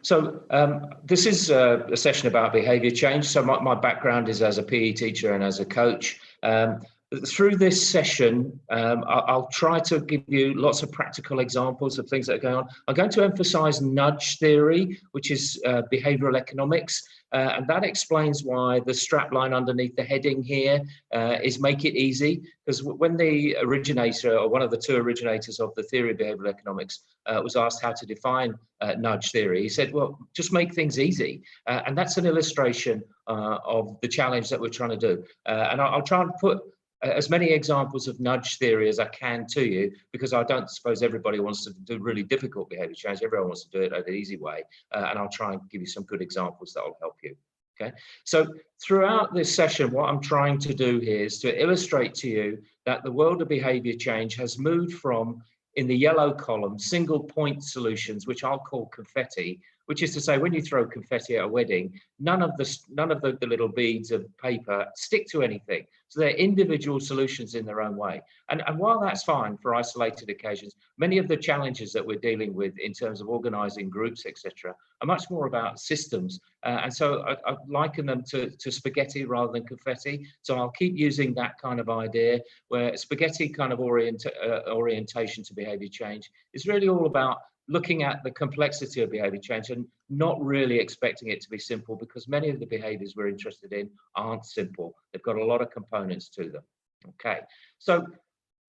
This is a session about behaviour change. So my background is as a PE teacher and as a coach. Through this session, I'll try to give you lots of practical examples of things that are going on. I'm going to emphasise nudge theory, which is behavioural economics. And that explains why the strapline underneath the heading here is make it easy. Because when the originator, or one of the two originators of the theory of behavioural economics, was asked how to define nudge theory, he said, well, just make things easy. And that's an illustration of the challenge that we're trying to do. And I'll try and put as many examples of nudge theory as I can to you, because I don't suppose everybody wants to do really difficult behaviour change. Everyone wants to do it the easy way. And I'll try and give you some good examples that will help you. Okay, so throughout this session, what I'm trying to do here is to illustrate to you that the world of behaviour change has moved from, in the yellow column, single point solutions, which I'll call confetti, which is to say, when you throw confetti at a wedding, none of the little beads of paper stick to anything. So they're individual solutions in their own way. And while that's fine for isolated occasions, many of the challenges that we're dealing with in terms of organising groups, etc., are much more about systems. And so I liken them to spaghetti rather than confetti. So I'll keep using that kind of idea, where spaghetti kind of orientation to behaviour change is really all about looking at the complexity of behaviour change and not really expecting it to be simple, because many of the behaviours we're interested in aren't simple. They've got a lot of components to them. Okay, so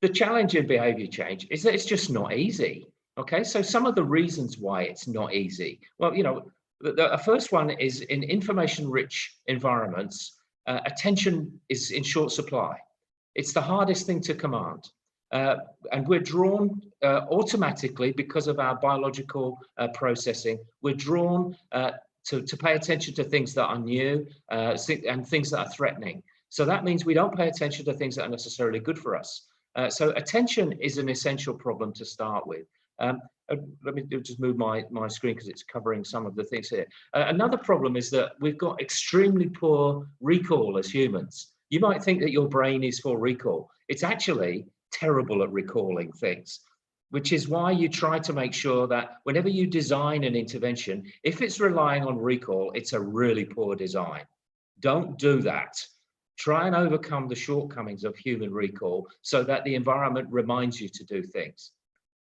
the challenge in behaviour change is that it's just not easy. Okay, so some of the reasons why it's not easy. Well, you know, the first one is in information-rich environments, attention is in short supply. It's the hardest thing to command. And we're drawn automatically, because of our biological processing, we're drawn to pay attention to things that are new and things that are threatening. So that means we don't pay attention to things that are necessarily good for us. So attention is an essential problem to start with. Let me just move my screen because it's covering some of the things here. Another problem is that we've got extremely poor recall as humans. You might think that your brain is for recall. It's actually terrible at recalling things, which is why you try to make sure that whenever you design an intervention, if it's relying on recall, it's a really poor design. Don't do that. Try and overcome the shortcomings of human recall so that the environment reminds you to do things.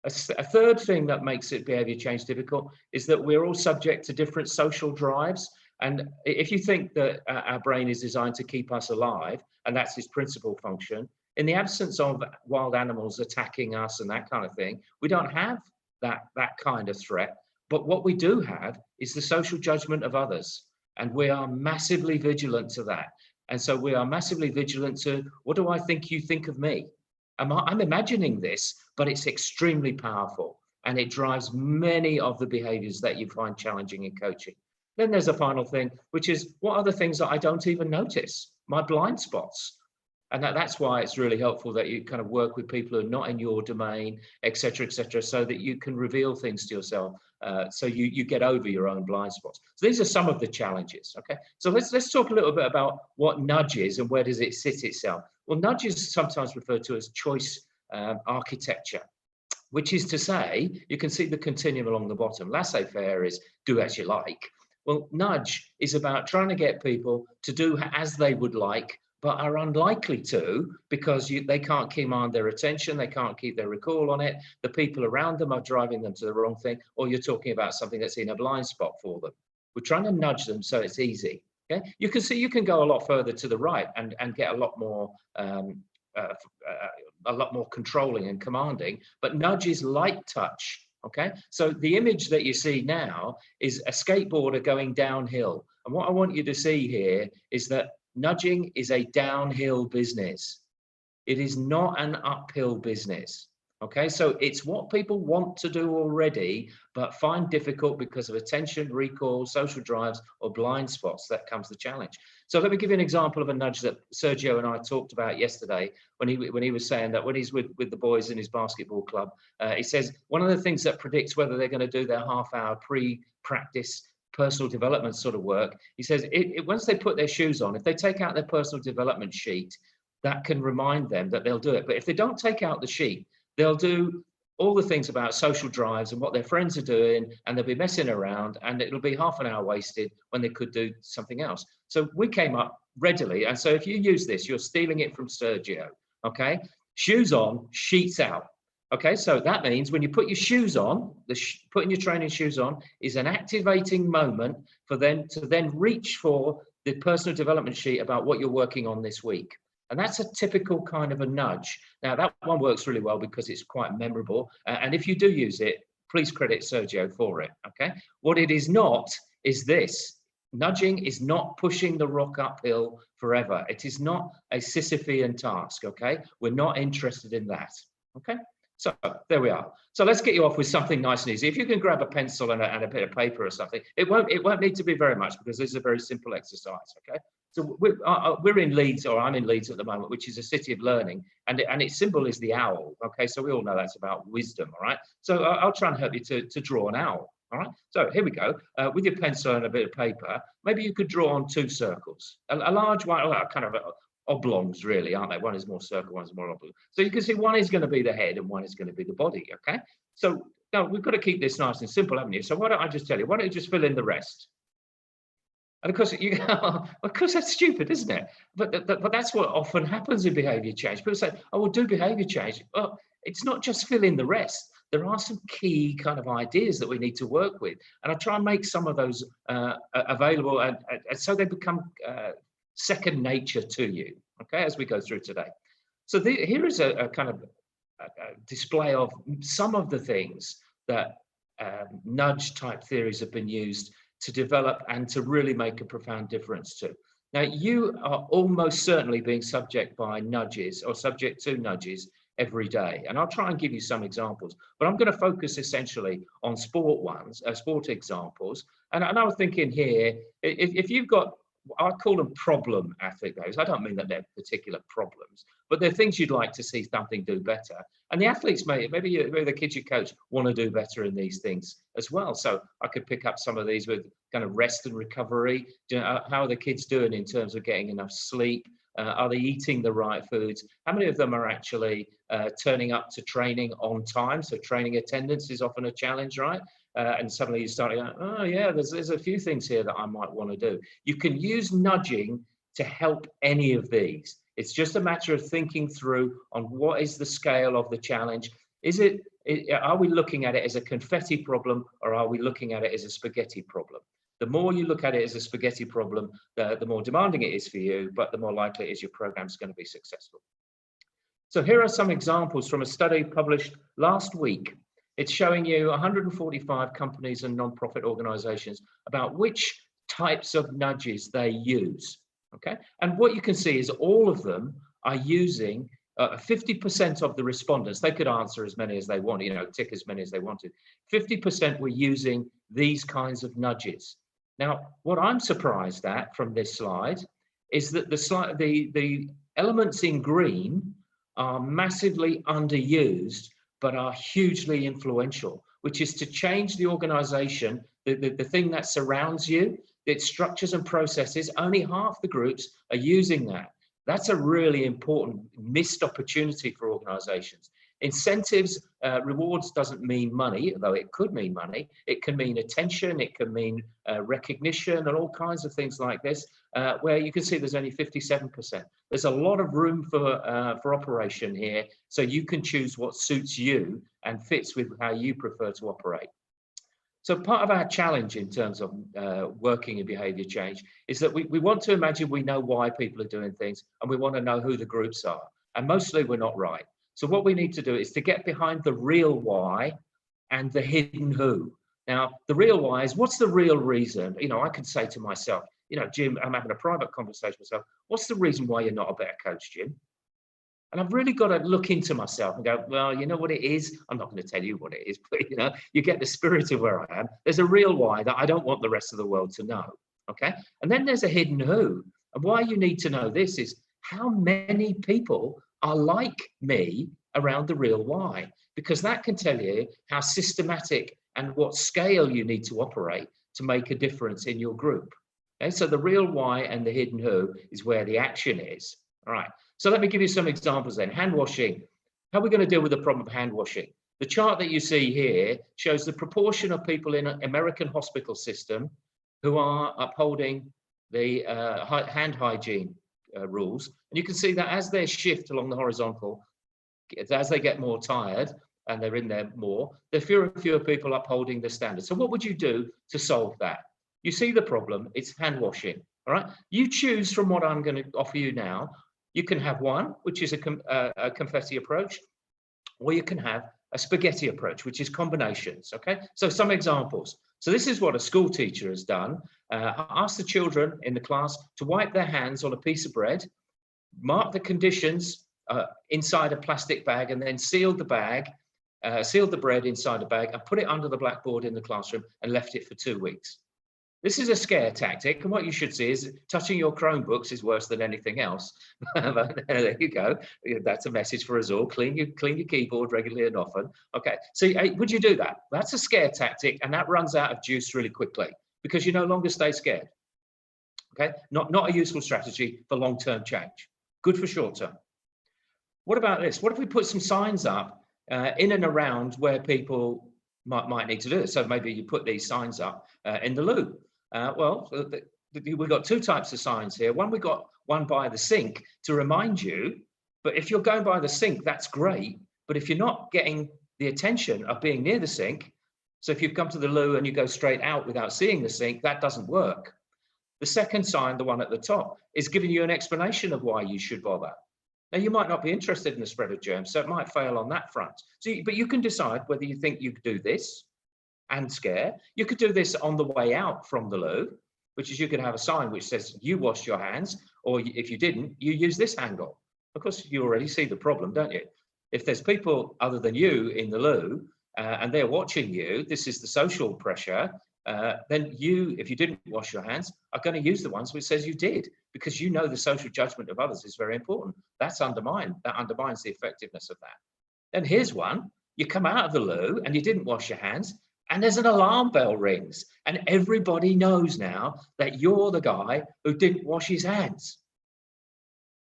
A third thing that makes it behaviour change difficult is that we're all subject to different social drives. And if you think that our brain is designed to keep us alive, and that's its principal function, in the absence of wild animals attacking us and that kind of thing, we don't have that kind of threat. But what we do have is the social judgment of others. And we are massively vigilant to that. And so we are massively vigilant to, what do I think you think of me? I'm imagining this, but it's extremely powerful. And it drives many of the behaviors that you find challenging in coaching. Then there's a final thing, which is, what are the things that I don't even notice? My blind spots. And that's why it's really helpful that you kind of work with people who are not in your domain, et cetera, so that you can reveal things to yourself. So you get over your own blind spots. So these are some of the challenges. Okay, so let's talk a little bit about what nudge is and where does it sit itself. Well, nudge is sometimes referred to as choice architecture, which is to say, you can see the continuum along the bottom. Laissez-faire is do as you like. Well, nudge is about trying to get people to do as they would like, but are unlikely to, because they can't command their attention, they can't keep their recall on it, the people around them are driving them to the wrong thing, or you're talking about something that's in a blind spot for them. We're trying to nudge them so it's easy. Okay, you can see you can go a lot further to the right and get a lot more controlling and commanding, but nudge is light touch. Okay, so the image that you see now is a skateboarder going downhill, and what I want you to see here is that nudging is a downhill business. It is not an uphill business. Okay, so it's what people want to do already, but find difficult because of attention, recall, social drives, or blind spots. That comes the challenge. So let me give you an example of a nudge that Sergio and I talked about yesterday when he was saying that when he's with the boys in his basketball club, he says one of the things that predicts whether they're going to do their half-hour pre-practice personal development sort of work, he says once they put their shoes on, if they take out their personal development sheet, that can remind them that they'll do it. But if they don't take out the sheet, they'll do all the things about social drives and what their friends are doing, and they'll be messing around, and it'll be half an hour wasted when they could do something else. So we came up readily, and so if you use this, you're stealing it from Sergio, okay? Shoes on, sheets out. Okay, so that means when you put your shoes on, putting your training shoes on is an activating moment for them to then reach for the personal development sheet about what you're working on this week. And that's a typical kind of a nudge. Now, that one works really well because it's quite memorable. And if you do use it, please credit Sergio for it, okay? What it is not is this. Nudging is not pushing the rock uphill forever. It is not a Sisyphean task, okay? We're not interested in that, okay? So there we are. So let's get you off with something nice and easy. If you can grab a pencil and a bit of paper or something, it won't need to be very much because this is a very simple exercise, okay? So we're in Leeds, or I'm in Leeds at the moment, which is a city of learning, and its symbol is the owl, okay? So we all know that's about wisdom, all right? So I'll try and help you to draw an owl, all right? So here we go. With your pencil and a bit of paper, maybe you could draw on two circles, a large one, kind of oblongs, really, aren't they? One is more circle, one is more oblong. So you can see one is going to be the head and one is going to be the body, okay? So now we've got to keep this nice and simple, haven't you? So why don't I just tell you, why don't you just fill in the rest? And of course, of course, that's stupid, isn't it? But that's what often happens in behaviour change. People say, oh, we'll do behaviour change. Well, it's not just fill in the rest. There are some key kind of ideas that we need to work with. And I try and make some of those available and so they become second nature to you, okay, as we go through today. So here is a kind of a display of some of the things that nudge type theories have been used to develop and to really make a profound difference to. Now, you are almost certainly being subject by nudges or subject to nudges every day. And I'll try and give you some examples, but I'm going to focus essentially on sport examples. And I was thinking here, if you've got, I call them problem athlete goals. I don't mean that they're particular problems, but they're things you'd like to see something do better. And the athletes, maybe the kids you coach want to do better in these things as well. So I could pick up some of these with kind of rest and recovery. How are the kids doing in terms of getting enough sleep? Are they eating the right foods? How many of them are actually turning up to training on time? So training attendance is often a challenge, right? And suddenly you start going, oh yeah, there's a few things here that I might want to do. You can use nudging to help any of these. It's just a matter of thinking through on what is the scale of the challenge. Are we looking at it as a confetti problem, or are we looking at it as a spaghetti problem? The more you look at it as a spaghetti problem, the more demanding it is for you, but the more likely it is your program is going to be successful. So here are some examples from a study published last week. It's showing you 145 companies and non-profit organizations about which types of nudges they use, okay? And what you can see is all of them are using 50% of the respondents. They could answer as many as they want, tick as many as they wanted. 50% were using these kinds of nudges. Now, what I'm surprised at from this slide is that the elements in green are massively underused, but are hugely influential, which is to change the organization, the thing that surrounds you, its structures and processes. Only half the groups are using that. That's a really important missed opportunity for organizations. Incentives, rewards doesn't mean money, though it could mean money. It can mean attention, it can mean recognition, and all kinds of things like this, where you can see there's only 57%. There's a lot of room for operation here, so you can choose what suits you and fits with how you prefer to operate. So part of our challenge in terms of working in behaviour change is that we want to imagine we know why people are doing things, and we want to know who the groups are. And mostly we're not right. So what we need to do is to get behind the real why and the hidden who. Now, the real why is, what's the real reason? I could say to myself, Jim, I'm having a private conversation with myself. What's the reason why you're not a better coach, Jim? And I've really got to look into myself and go, well, you know what it is? I'm not going to tell you what it is, but you get the spirit of where I am. There's a real why that I don't want the rest of the world to know, okay? And then there's a hidden who. And why you need to know this is, how many people are like me around the real why? Because that can tell you how systematic and what scale you need to operate to make a difference in your group. Okay? So the real why and the hidden who is where the action is. All right. So let me give you some examples then. Hand washing. How are we going to deal with the problem of hand washing? The chart that you see here shows the proportion of people in an American hospital system who are upholding the hand hygiene rules. And you can see that as they shift along the horizontal, as they get more tired and they're in there more, there are fewer and fewer people upholding the standards. So what would you do to solve that? You see the problem, it's hand washing, all right? You choose from what I'm going to offer you now. You can have one, which is a confetti approach, or you can have a spaghetti approach, which is combinations, okay? So some examples. So this is what a school teacher has done. Ask the children in the class to wipe their hands on a piece of bread, mark the conditions inside a plastic bag, and then sealed the bag, sealed the bread inside a bag, and put it under the blackboard in the classroom and left it for 2 weeks. This is a scare tactic, and what you should see is touching your Chromebooks is worse than anything else. There you go. That's a message for us all. Clean your keyboard regularly and often. Okay, so would you do that? That's a scare tactic, and that runs out of juice really quickly because you no longer stay scared. Okay, not a useful strategy for long-term change. Good for short-term. What about this? What if we put some signs up in and around where people might need to do it? So maybe you put these signs up in the loo. We've got two types of signs here. We got one by the sink to remind you, but if you're going by the sink, that's great. But if you're not getting the attention of being near the sink, so if you've come to the loo and you go straight out without seeing the sink, that doesn't work. The second sign, the one at the top, is giving you an explanation of why you should bother. Now, you might not be interested in the spread of germs, so it might fail on that front. But you can decide whether you think you could do this and scare. You could do this on the way out from the loo, which is you could have a sign which says you washed your hands, or if you didn't, you use this handle. Of course, you already see the problem, don't you? If there's people other than you in the loo and they're watching you, this is the social pressure, then you, if you didn't wash your hands, are going to use the ones which says you did, because you know the social judgment of others is very important. That undermines the effectiveness of that. And here's one. You come out of the loo and you didn't wash your hands, and there's an alarm bell rings, and everybody knows now that you're the guy who didn't wash his hands.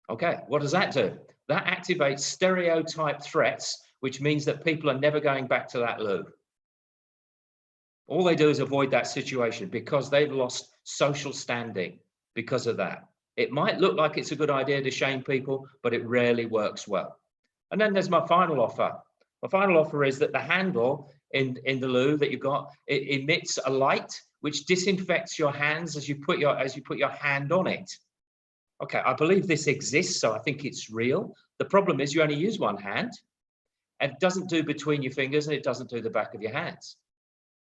Okay, what does that do? That activates stereotype threats, which means that people are never going back to that loo. All they do is avoid that situation because they've lost social standing because of that. It might look like it's a good idea to shame people, but it rarely works well. And then there's my final offer. My final offer is that the handle in the loo that you've got, it emits a light which disinfects your hands as you put your hand on it. Okay, I believe this exists, so I think it's real. The problem is you only use one hand, and it doesn't do between your fingers, and it doesn't do the back of your hands.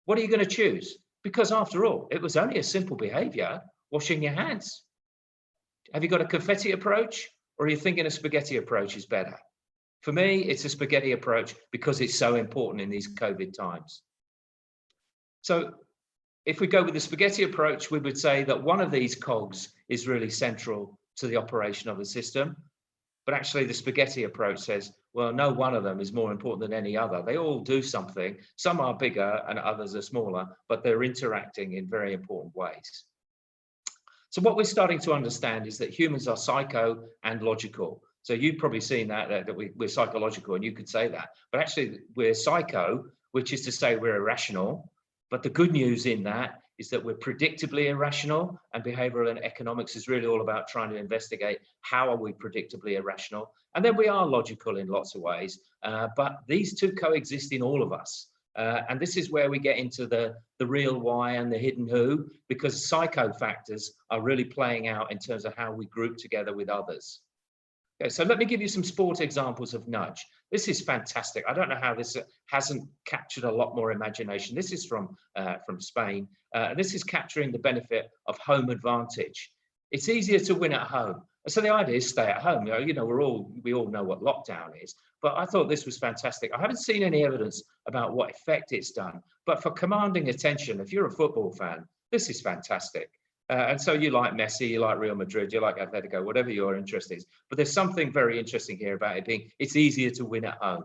What are you going to choose? Because after all, it was only a simple behavior, washing your hands. Have you got a confetti approach, or are you thinking a spaghetti approach is better? For me, it's a spaghetti approach because it's so important in these COVID times. So if we go with the spaghetti approach, we would say that one of these cogs is really central to the operation of the system. But actually the spaghetti approach says, well, no one of them is more important than any other. They all do something. Some are bigger and others are smaller, but they're interacting in very important ways. So what we're starting to understand is that humans are psycho and logical. So you've probably seen that we're psychological, and you could say that. But actually we're psycho, which is to say we're irrational. But the good news in that is that we're predictably irrational, and behavioral and economics is really all about trying to investigate how are we predictably irrational. And then we are logical in lots of ways, but these two coexist in all of us. And this is where we get into the real why and the hidden who, because psycho factors are really playing out in terms of how we group together with others. Okay, so let me give you some sport examples of nudge. This is fantastic. I don't know how this hasn't captured a lot more imagination. This is from Spain. This is capturing the benefit of home advantage. It's easier to win at home. So the idea is stay at home. You know, we all know what lockdown is, but I thought this was fantastic. I haven't seen any evidence about what effect it's done, but for commanding attention, if you're a football fan, this is fantastic. And so you like Messi, you like Real Madrid, you like Atletico, whatever your interest is. But there's something very interesting here about it being, it's easier to win at home.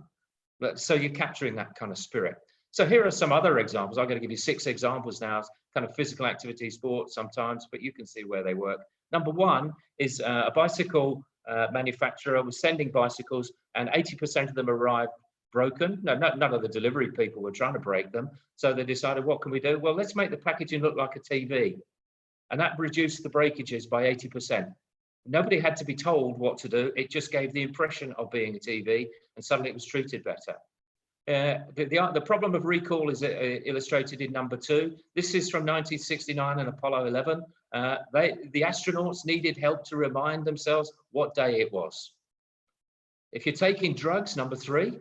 So you're capturing that kind of spirit. So here are some other examples. I'm going to give you 6 examples now, kind of physical activity, sport sometimes, but you can see where they work. Number one is a bicycle manufacturer was sending bicycles, and 80% of them arrived broken. No, none of the delivery people were trying to break them. So they decided, what can we do? Well, let's make the packaging look like a TV. And that reduced the breakages by 80%. Nobody had to be told what to do. It just gave the impression of being a TV, and suddenly it was treated better. The problem of recall is illustrated in number 2. This is from 1969 and Apollo 11. The astronauts needed help to remind themselves what day it was. If you're taking drugs, number 3,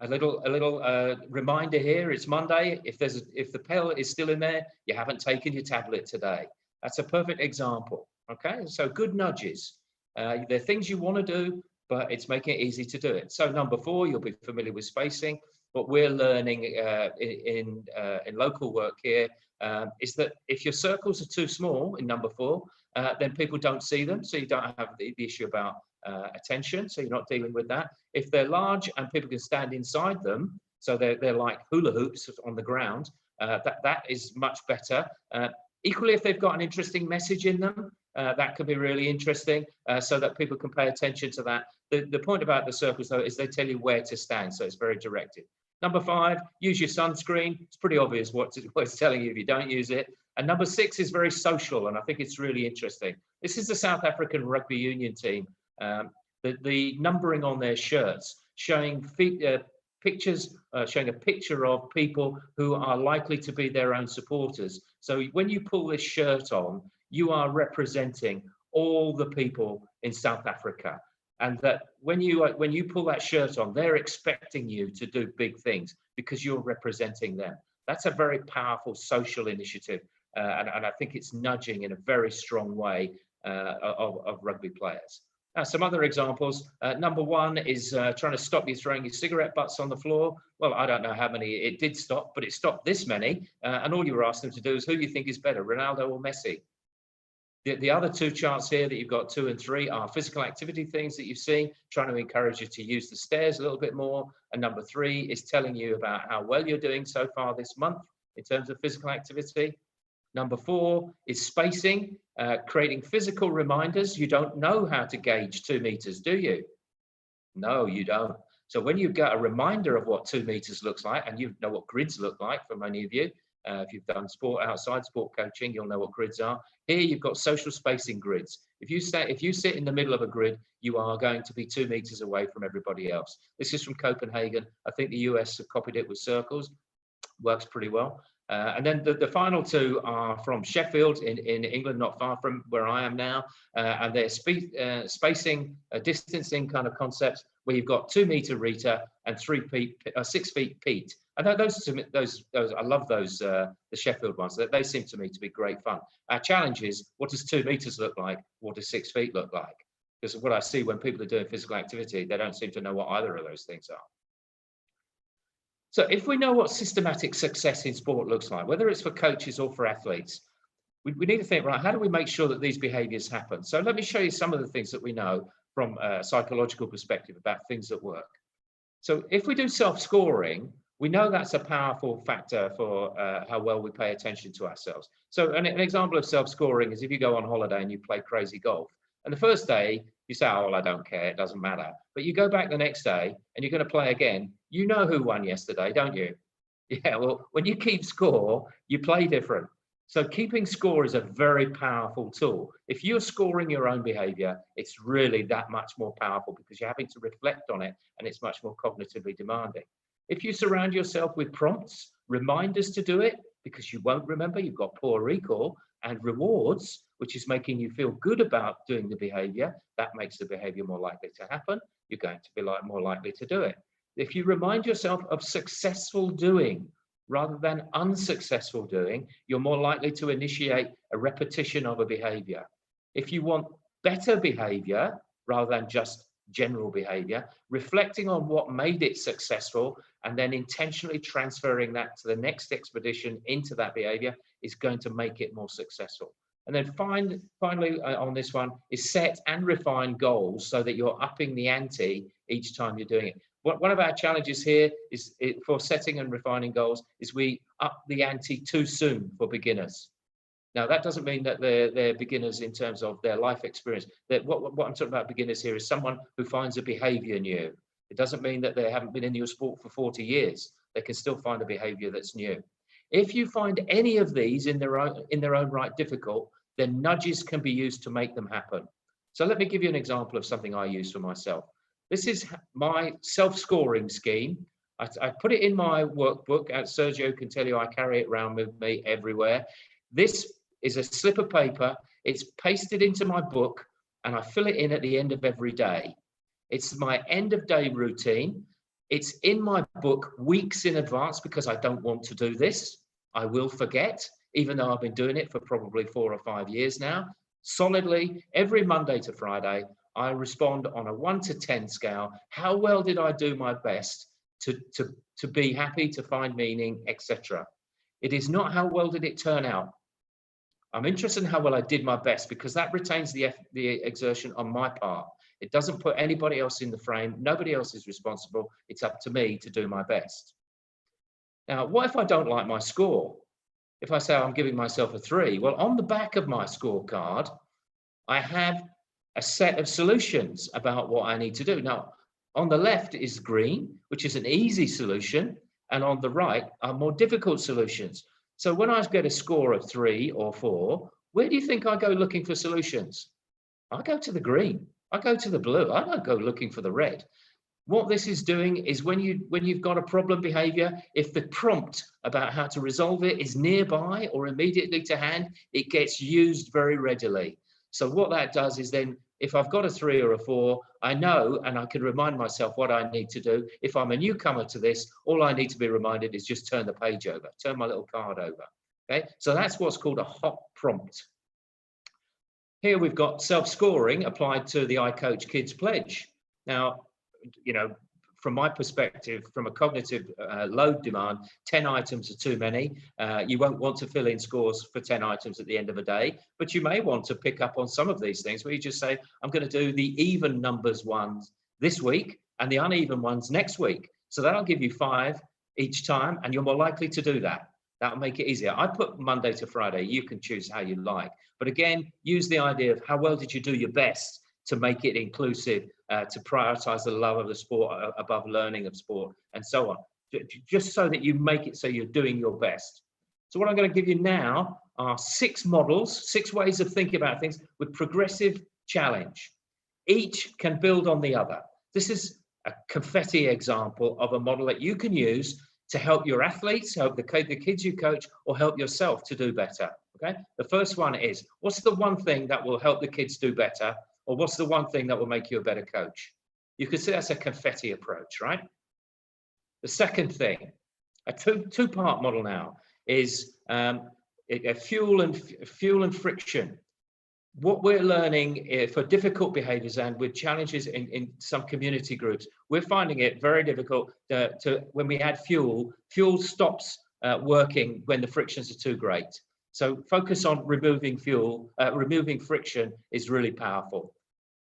a little reminder here, it's Monday. If the pill is still in there, you haven't taken your tablet today. That's a perfect example. Okay, so good nudges. They're things you want to do, but it's making it easy to do it. So number 4, you'll be familiar with spacing. What we're learning in local work here is that if your circles are too small in number 4, then people don't see them, so you don't have the issue about attention, so you're not dealing with that. If they're large and people can stand inside them, so they're like hula hoops on the ground, that is much better. Equally, if they've got an interesting message in them, that could be really interesting, so that people can pay attention to that. The point about the circles, though, is they tell you where to stand, so it's very directed. Number 5, use your sunscreen. It's pretty obvious what it's telling you if you don't use it. And number 6 is very social, and I think it's really interesting. This is the South African rugby union team. The numbering on their shirts showing pictures, showing a picture of people who are likely to be their own supporters. So when you pull this shirt on, you are representing all the people in South Africa. And that when you pull that shirt on, they're expecting you to do big things because you're representing them. That's a very powerful social initiative, and I think it's nudging in a very strong way of rugby players. Now, some other examples. Number 1 is trying to stop you throwing your cigarette butts on the floor. Well, I don't know how many it did stop, but it stopped this many. And all you were asking them to do is who you think is better, Ronaldo or Messi. The other 2 charts here that you've got 2 and 3 are physical activity things that you've seen, trying to encourage you to use the stairs a little bit more. And number 3 is telling you about how well you're doing so far this month in terms of physical activity. Number 4 is spacing, creating physical reminders. You don't know how to gauge 2 meters, do you? No, you don't. So when you've got a reminder of what 2 meters looks like, and you know what grids look like for many of you, if you've done sport coaching, you'll know what grids are. Here you've got social spacing grids. If you sit in the middle of a grid, you are going to be 2 meters away from everybody else. This is from Copenhagen. I think the US have copied it with circles. Works pretty well. And then the final 2 are from Sheffield in England, not far from where I am now. And they're spacing, distancing kind of concepts where you've got 2 meter Rita and 6 feet Pete. And those I love those, the Sheffield ones. They seem to me to be great fun. Our challenge is, what does 2 meters look like? What does 6 feet look like? Because what I see when people are doing physical activity, they don't seem to know what either of those things are. So if we know what systematic success in sport looks like, whether it's for coaches or for athletes, we need to think, right, how do we make sure that these behaviors happen? So let me show you some of the things that we know from a psychological perspective about things that work. So if we do self-scoring, we know that's a powerful factor for how well we pay attention to ourselves. So an example of self-scoring is if you go on holiday and you play crazy golf. And the first day, you say, oh, well, I don't care, it doesn't matter. But you go back the next day and you're going to play again. You know who won yesterday, don't you? Yeah, well, when you keep score, you play different. So keeping score is a very powerful tool. If you're scoring your own behavior, it's really that much more powerful because you're having to reflect on it and it's much more cognitively demanding. If you surround yourself with prompts, reminders to do it, because you won't remember, you've got poor recall, and rewards, which is making you feel good about doing the behavior, that makes the behavior more likely to happen. You're going to be more likely to do it. If you remind yourself of successful doing rather than unsuccessful doing, you're more likely to initiate a repetition of a behavior. If you want better behavior rather than just general behavior, reflecting on what made it successful and then intentionally transferring that to the next expedition into that behavior is going to make it more successful. And then finally on this one is set and refine goals so that you're upping the ante each time you're doing it. One of our challenges here is for setting and refining goals is we up the ante too soon for beginners. Now, that doesn't mean that they're beginners in terms of their life experience. What I'm talking about beginners here is someone who finds a behavior new. It doesn't mean that they haven't been in your sport for 40 years. They can still find a behavior that's new. If you find any of these in their own right difficult, then nudges can be used to make them happen. So let me give you an example of something I use for myself. This is my self-scoring scheme. I put it in my workbook. As Sergio can tell you, I carry it around with me everywhere. This is a slip of paper. It's pasted into my book, and I fill it in at the end of every day. It's my end of day routine. It's in my book weeks in advance because I don't want to do this. I will forget, even though I've been doing it for probably 4 or 5 years now. Solidly, every Monday to Friday, I respond on a 1 to 10 scale. How well did I do my best to be happy, to find meaning, etc. It is not how well did it turn out. I'm interested in how well I did my best because that retains the exertion on my part. It doesn't put anybody else in the frame. Nobody else is responsible. It's up to me to do my best. Now, what if I don't like my score? If I say I'm giving myself a 3, well, on the back of my scorecard, I have a set of solutions about what I need to do. Now, on the left is green, which is an easy solution, and on the right are more difficult solutions. So when I get a score of 3 or 4, where do you think I go looking for solutions? I go to the green. I go to the blue. I don't go looking for the red. What this is doing is when you've got a problem behavior, if the prompt about how to resolve it is nearby or immediately to hand, it gets used very readily. So what that does is then, if I've got a 3 or a 4, I know and I can remind myself what I need to do. If I'm a newcomer to this, all I need to be reminded is just turn the page over, turn my little card over. Okay, so that's what's called a hot prompt. Here we've got self-scoring applied to the I Coach Kids pledge. Now, you know, from my perspective, from a cognitive load demand, 10 items are too many. You won't want to fill in scores for 10 items at the end of a day, but you may want to pick up on some of these things where you just say, I'm going to do the even numbers ones this week and the uneven ones next week. So that'll give you 5 each time, and you're more likely to do that. That'll make it easier. I put Monday to Friday. You can choose how you like. But again, use the idea of how well did you do your best to make it inclusive, to prioritize the love of the sport above learning of sport, and so on. Just so that you make it so you're doing your best. So what I'm going to give you now are 6 models, 6 ways of thinking about things with progressive challenge. Each can build on the other. This is a confetti example of a model that you can use to help your athletes, help the kids you coach, or help yourself to do better. Okay. The first one is, what's the one thing that will help the kids do better? Or what's the one thing that will make you a better coach? You could say that's a confetti approach, right? The second thing, a two-part model now, is a fuel and friction. What we're learning for difficult behaviors and with challenges in some community groups, we're finding it very difficult when we add fuel stops working when the frictions are too great. So focus on removing fuel, removing friction is really powerful.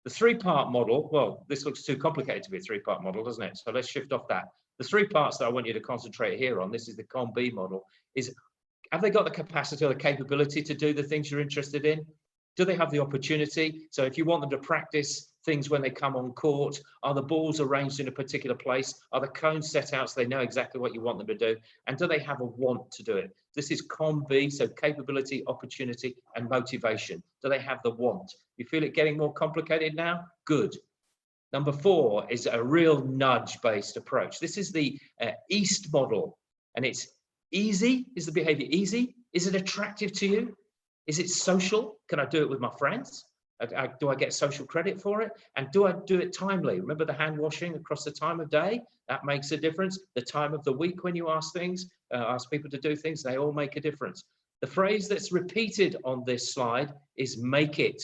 The 3-part model, well, this looks too complicated to be a 3-part model, doesn't it? So let's shift off that. The 3 parts that I want you to concentrate here on, this is the COM-B model, is have they got the capacity or the capability to do the things you're interested in? Do they have the opportunity? So if you want them to practice things when they come on court, are the balls arranged in a particular place? Are the cones set out so they know exactly what you want them to do? And do they have a want to do it? This is COM-B, so capability, opportunity, and motivation. Do they have the want? You feel it getting more complicated now? Good. Number 4 is a real nudge-based approach. This is the EAST model, and it's easy. Is the behavior easy? Is it attractive to you? Is it social? Can I do it with my friends? Do I get social credit for it? And do I do it timely? Remember the hand washing across the time of day? That makes a difference. The time of the week when you ask people to do things, they all make a difference. The phrase that's repeated on this slide is make it.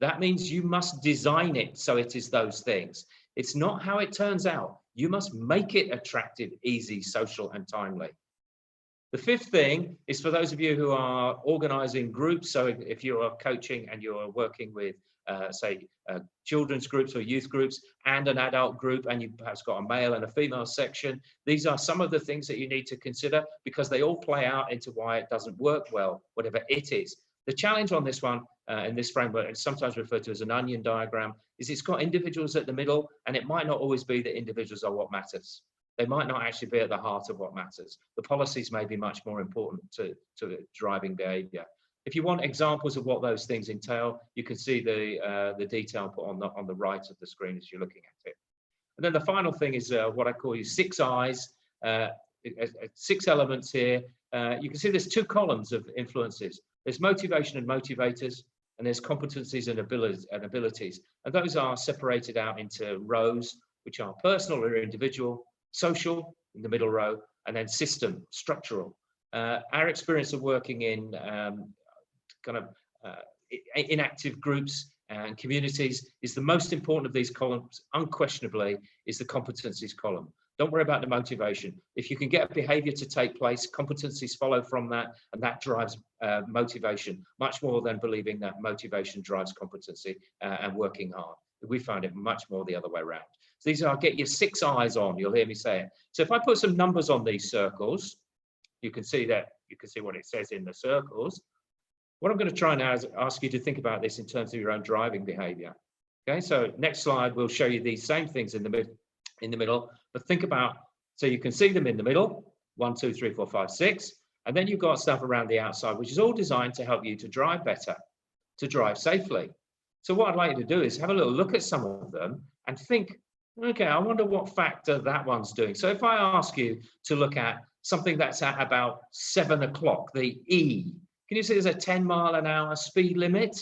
That means you must design it so it is those things. It's not how it turns out. You must make it attractive, easy, social, and timely. The 5th thing is for those of you who are organizing groups. So if you are coaching and you're working with, children's groups or youth groups and an adult group, and you've perhaps got a male and a female section, these are some of the things that you need to consider because they all play out into why it doesn't work well, whatever it is. The challenge on this one, in this framework, it's sometimes referred to as an onion diagram, is it's got individuals at the middle, and it might not always be that individuals are what matters. They might not actually be at the heart of what matters. The policies may be much more important to driving behaviour. If you want examples of what those things entail, you can see the detail put on the right of the screen as you're looking at it. And then the final thing is what I call 6 I's, 6 elements here. You can see there's 2 columns of influences. There's motivation and motivators, and there's competencies and abilities. And those are separated out into rows, which are personal or individual, social in the middle row, and then system, structural. Our experience of working in inactive groups and communities is the most important of these columns, unquestionably, is the competencies column. Don't worry about the motivation. If you can get a behavior to take place, competencies follow from that, and that drives motivation much more than believing that motivation drives competency and working hard. We found it much more the other way around. So these are, get your 6 eyes on, you'll hear me say it. So if I put some numbers on these circles, you can see what it says in the circles. What I'm going to try now is ask you to think about this in terms of your own driving behavior. Okay, so next slide will show you these same things in the middle, but think about, so you can see them in the middle, 1, 2, 3, 4, 5, 6, and then you've got stuff around the outside, which is all designed to help you to drive better, to drive safely. So what I'd like you to do is have a little look at some of them and think, okay, I wonder what factor that one's doing. So if I ask you to look at something that's at about 7 o'clock, the E, can you see there's a 10-mile-an-hour speed limit?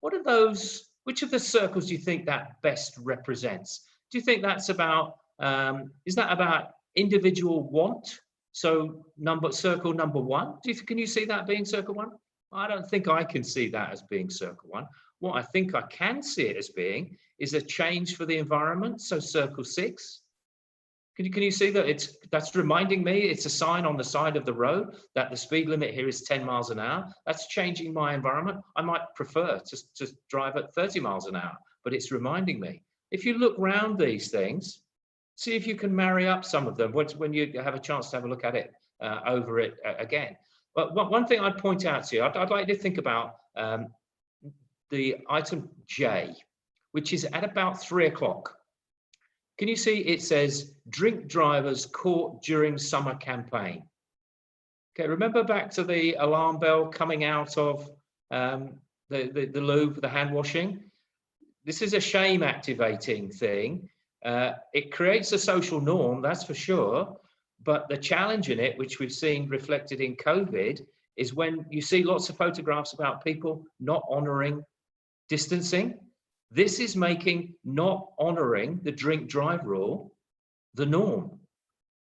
What are those, which of the circles do you think that best represents? Do you think that's about, is that about individual want? So circle number 1, can you see that being circle 1? I don't think I can see that as being circle 1. What I think I can see it as being is a change for the environment, so circle 6. Can you see that that's reminding me, it's a sign on the side of the road that the speed limit here is 10 miles an hour. That's changing my environment. I might prefer to drive at 30 miles an hour, but it's reminding me. If you look round these things, see if you can marry up some of them when you have a chance to have a look at it over it again. But one thing I'd point out to you, I'd like you to think about the item J, which is at about 3 o'clock. Can you see it says drink drivers caught during summer campaign? Okay, remember back to the alarm bell coming out of the loo, the hand washing? This is a shame activating thing. It creates a social norm, that's for sure. But the challenge in it, which we've seen reflected in COVID, is when you see lots of photographs about people not honouring distancing. This is making not honouring the drink drive rule the norm.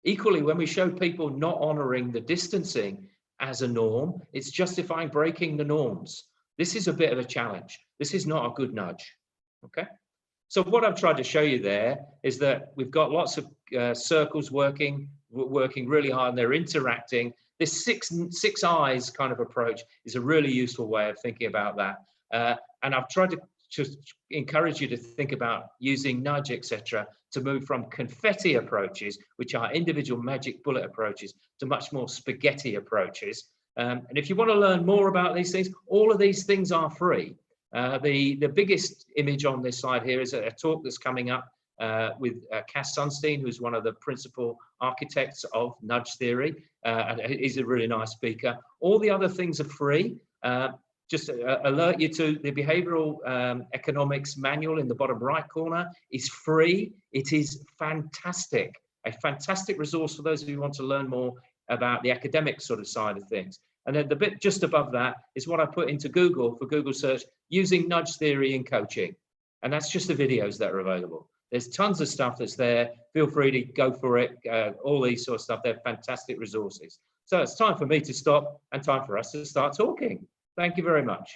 Equally, when we show people not honouring the distancing as a norm, it's justifying breaking the norms. This is a bit of a challenge. This is not a good nudge. Okay. So what I've tried to show you there is that we've got lots of circles working really hard, and they're interacting. This six eyes kind of approach is a really useful way of thinking about that. And I've tried to just encourage you to think about using nudge, etc., to move from confetti approaches, which are individual magic bullet approaches, to much more spaghetti approaches. And if you want to learn more about these things, all of these things are free. The biggest image on this slide here is a talk that's coming up with Cass Sunstein, who's one of the principal architects of nudge theory, and he's a really nice speaker. All the other things are free. Just alert you to the behavioral economics manual in the bottom right corner is free. It is fantastic, a fantastic resource for those who want to learn more about the academic sort of side of things. And then the bit just above that is what I put into Google for Google search, using nudge theory in coaching. And that's just the videos that are available. There's tons of stuff that's there. Feel free to go for it. All these sort of stuff, they're fantastic resources. So it's time for me to stop and time for us to start talking. Thank you very much.